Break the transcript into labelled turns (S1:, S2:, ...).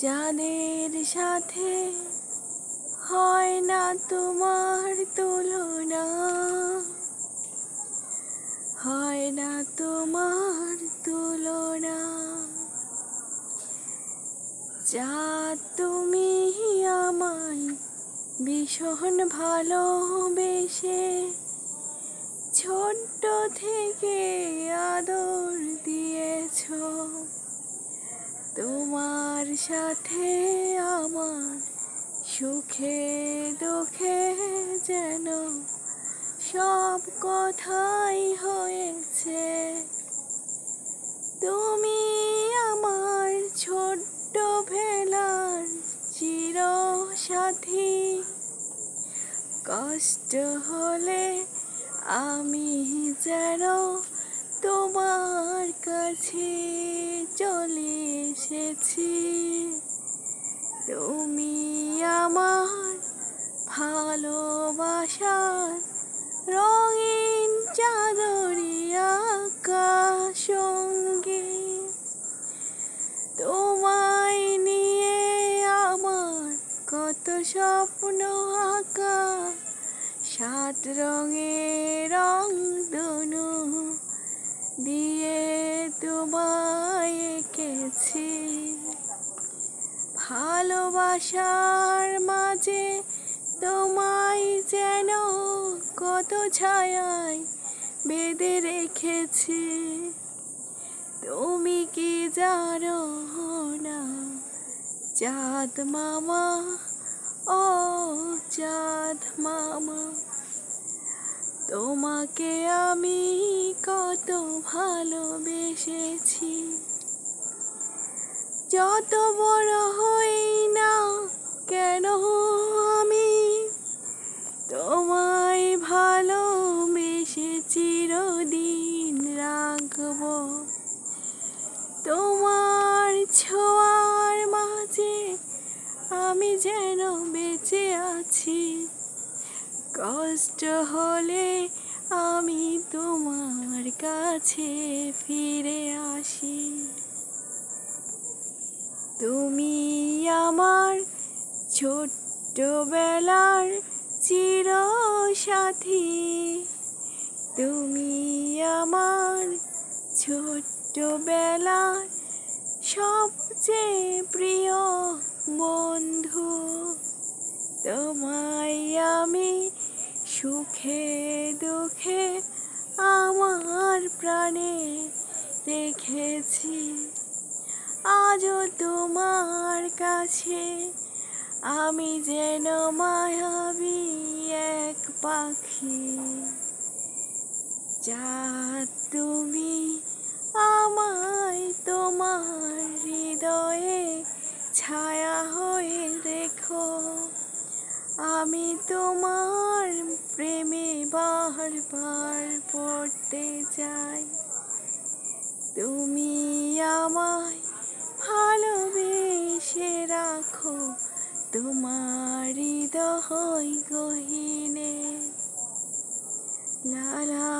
S1: যাদের সাথে হয় না তোমার তুলনা, হয় না তোমার তুলনা। চাঁদ তুমি আমায় ভীষণ ভালোবেসে ছোট্ট থেকে আদর দিয়েছো। তোমার সাথে আমার সুখে দুঃখে যেন সব কথাই হয়েছে। তুমি আমার ছোট্ট ভেলার চির সাথী। কষ্ট হলে আমি যেন তোমার কাছে চলে এসেছি। তুমি আমার ভালোবাসার রঙিন চাদরিয়া সঙ্গে। তোমায় নিয়ে আমার কত স্বপ্ন আঁকা, 7 রঙের রংধনু দিয়ে তোমায় এঁকেছি। ভালোবাসার মাঝে তোমায় যেন কত ছায়ায় বেঁধে রেখেছি। তুমি কি জানো না চাঁদ মামা, ও চাঁদ মামা, তোমাকে আমি কত ভালোবেসেছি। যত বড় হই না কেন আমি তোমায় ভালোবেসে চিরদিন রাখবো। তোমার ছোঁয়ার মাঝে আমি যেন বেঁচে আছি। কষ্ট হলে আমি তোমার কাছে ফিরে আসি। তুমি আমার ছোট্টবেলার চির সাথী। তুমি আমার ছোট্টবেলার সবচেয়ে প্রিয় বন্ধু। তোমায় আমি সুখে দুঃখে আমার প্রাণে রেখেছি। আজও তোমার কাছে আমি যেন মায়াবী এক পাখি। চাঁদ তুমি আমায় তোমার হৃদয়ে ছায়া হয়ে রেখো। আমি তোমার প্রেমে বারবার পড়তে চাই। তুমি আমায় ভালোবেসে রাখো তোমার হৃদয় গহীনে। লা লা